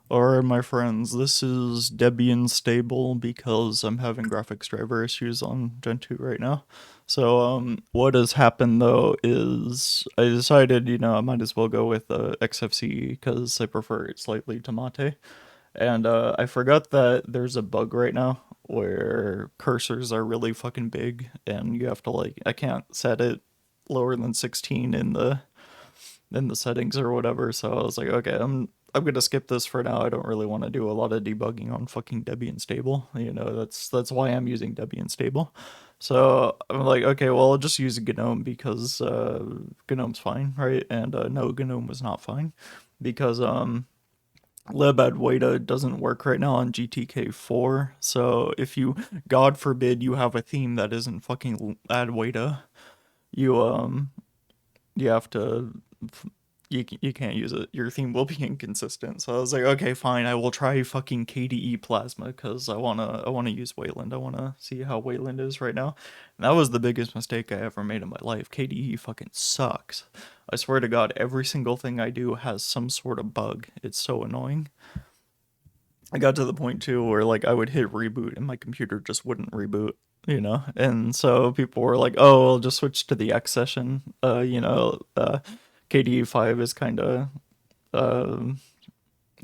Alright, my friends, this is Debian stable because I'm having graphics driver issues on Gen 2 right now. So, what has happened though is I decided, I might as well go with XFCE because I prefer it slightly to Mate. And I forgot that there's a bug right now where cursors are really fucking big and you have to I can't set it lower than 16 in the settings or whatever. So I was like, okay, I'm gonna skip this for now. I don't really want to do a lot of debugging on fucking Debian stable. That's why I'm using Debian stable. So I'm like, okay, well I'll just use GNOME because GNOME's fine, right? And no, GNOME was not fine because libadwaita doesn't work right now on GTK4. So if you, God forbid, you have a theme that isn't fucking adwaita, you you have to you can't use it. Your theme will be inconsistent. So I was like, okay, fine. I will try fucking KDE Plasma because I wanna use Wayland. I wanna see how Wayland is right now. And that was the biggest mistake I ever made in my life. KDE fucking sucks. I swear to God, every single thing I do has some sort of bug. It's so annoying. I got to the point too where I would hit reboot and my computer just wouldn't reboot. And so people were like, "Oh, I'll just switch to the X session." KDE 5 is kind of um,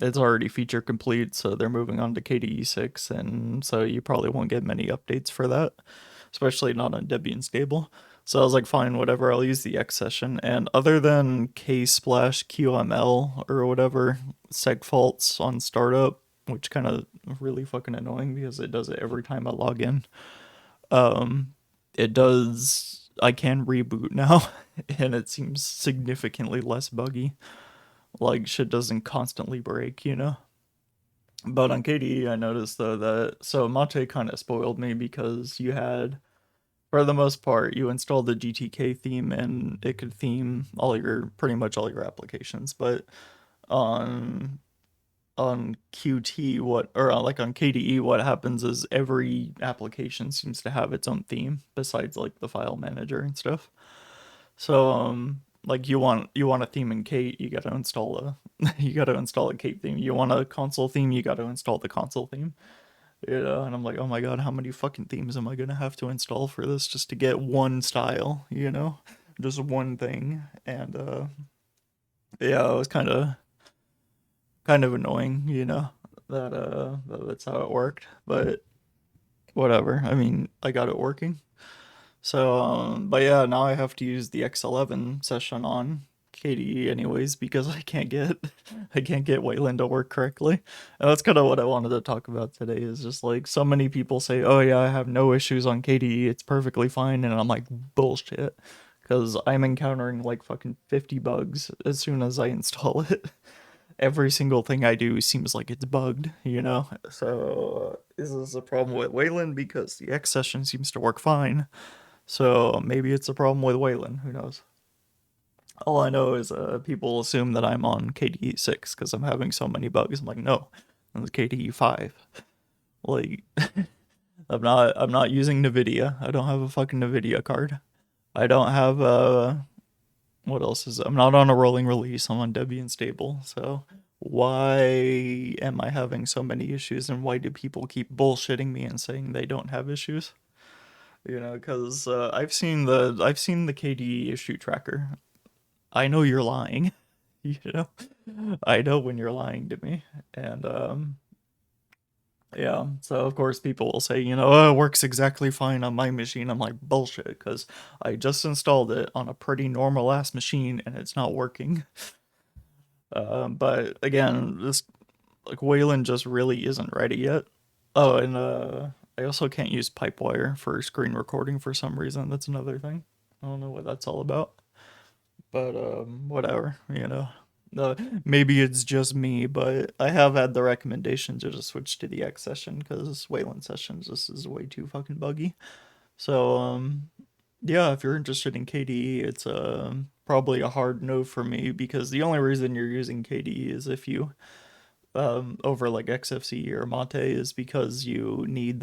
it's already feature complete, so they're moving on to KDE 6, and so you probably won't get many updates for that, especially not on Debian stable. So I was like, fine, whatever, I'll use the X session. And other than K/slash QML or whatever, seg faults on startup, which kind of really fucking annoying because it does it every time I log in. Um, it does. I can reboot now, and it seems significantly less buggy. Like shit doesn't constantly break. But on KDE, I noticed though that so Mate kind of spoiled me because you had, for the most part, you installed the GTK theme and it could theme pretty much all your applications. But on on QT, on KDE, what happens is every application seems to have its own theme besides like the file manager and stuff. So like you want a theme in Kate, you gotta install a you gotta install a Kate theme. You want a console theme, you gotta install the console theme. And I'm like, oh my god, how many fucking themes am I gonna have to install for this just to get one style, just one thing. And yeah, it was kind of annoying, that's how it worked. But whatever. I mean, I got it working. So, but yeah, now I have to use the X11 session on KDE anyways because I can't get Wayland to work correctly. And that's kind of what I wanted to talk about today is just like so many people say, "Oh yeah, I have no issues on KDE. It's perfectly fine." And I'm like, "Bullshit." Because I'm encountering like fucking 50 bugs as soon as I install it. Every single thing I do seems like it's bugged. So, is this a problem with Wayland because the X session seems to work fine? So maybe it's a problem with Wayland. Who knows? All I know is people assume that I'm on KDE 6 because I'm having so many bugs. I'm like, no, I'm KDE 5. Like, I'm not using NVIDIA. I don't have a fucking NVIDIA card. I don't have what else is? I'm not on a rolling release. I'm on Debian stable. So why am I having so many issues? And why do people keep bullshitting me and saying they don't have issues? Because I've seen the KDE issue tracker. I know you're lying. you know, I know when you're lying to me, and yeah. So of course people will say, oh, it works exactly fine on my machine. I'm like bullshit because I just installed it on a pretty normal ass machine and it's not working. But again, this like Wayland just really isn't ready yet. Oh, and I also can't use Pipewire for screen recording for some reason. That's another thing. I don't know what that's all about. But whatever. Uh, Maybe it's just me, but I have had the recommendation to just switch to the X session because Wayland sessions just is way too fucking buggy. So yeah, if you're interested in KDE, it's probably a hard no for me because the only reason you're using KDE is if you over like XFCE or Mate is because you need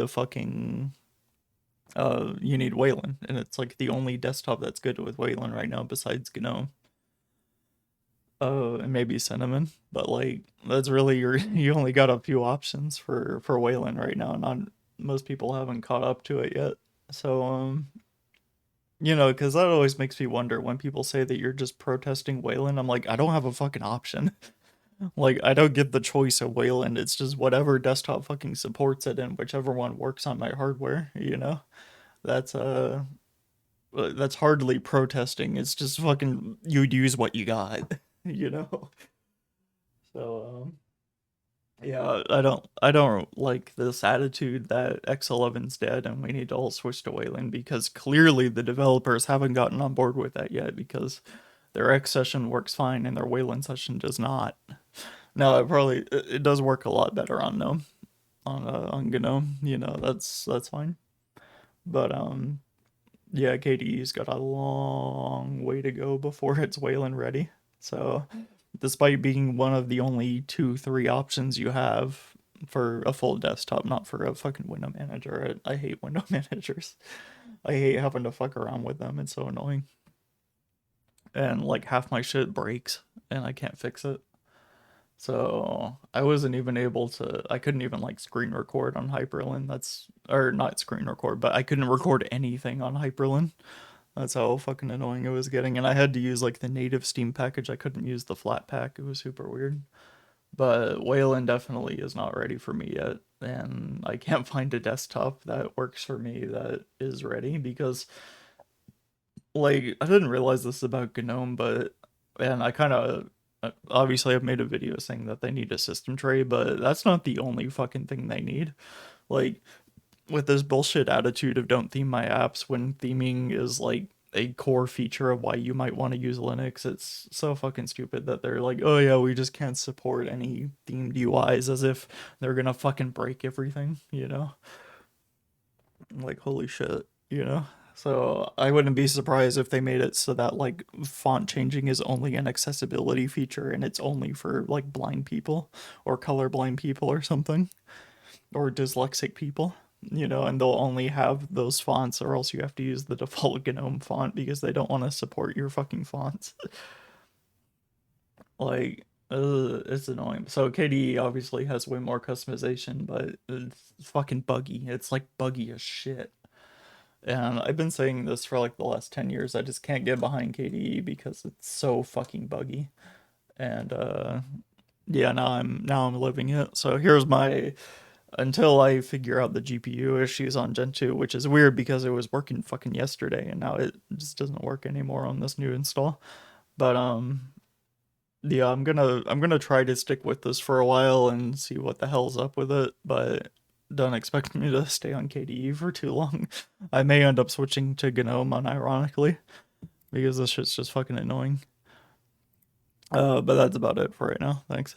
Wayland, and it's like the only desktop that's good with Wayland right now besides GNOME. Oh, and maybe cinnamon, but like that's really your you only got a few options for Wayland right now. Not most people haven't caught up to it yet. So because that always makes me wonder when people say that you're just protesting Wayland. I'm like, I don't have a fucking option. Like, I don't get the choice of Wayland. It's just whatever desktop fucking supports it and whichever one works on my hardware, you know? That's that's hardly protesting. It's just fucking you'd use what you got, you know? So yeah, I don't like this attitude that X11's dead and we need to all switch to Wayland because clearly the developers haven't gotten on board with that yet because their X session works fine and their Wayland session does not. No, it does work a lot better on GNOME. On GNOME, that's fine. But yeah, KDE's got a long way to go before it's Wayland ready. So, despite being one of the only 2, 3 options you have for a full desktop, not for a fucking window manager. I hate window managers. I hate having to fuck around with them. It's so annoying. And like half my shit breaks and I can't fix it. So I wasn't even able to, I couldn't even like screen record on Hyperlin. Or not screen record, but I couldn't record anything on Hyperlin. That's how fucking annoying it was getting. And I had to use like the native Steam package. I couldn't use the flat pack. It was super weird. But Wayland definitely is not ready for me yet. And I can't find a desktop that works for me that is ready because, like, I didn't realize this about GNOME, but, and I kind of, obviously I've made a video saying that they need a system tray, but that's not the only fucking thing they need. Like, with this bullshit attitude of don't theme my apps when theming is like a core feature of why you might want to use Linux. It's so fucking stupid that they're like, oh yeah, we just can't support any themed UIs as if they're gonna fucking break everything, you know? Like, holy shit, you know? So I wouldn't be surprised if they made it so that like font changing is only an accessibility feature and it's only for like blind people or colorblind people or something or dyslexic people, and they'll only have those fonts, or else you have to use the default GNOME font because they don't want to support your fucking fonts. Like, it's annoying. So KDE obviously has way more customization, but it's fucking buggy. It's like buggy as shit. And I've been saying this for like the last 10 years. I just can't get behind KDE because it's so fucking buggy. And yeah, now I'm living it. So here's my until I figure out the GPU issues on Gen 2, which is weird because it was working fucking yesterday and now it just doesn't work anymore on this new install. But yeah, I'm gonna try to stick with this for a while and see what the hell's up with it, but don't expect me to stay on KDE for too long. I may end up switching to GNOME unironically because this shit's just fucking annoying. But that's about it for right now. Thanks.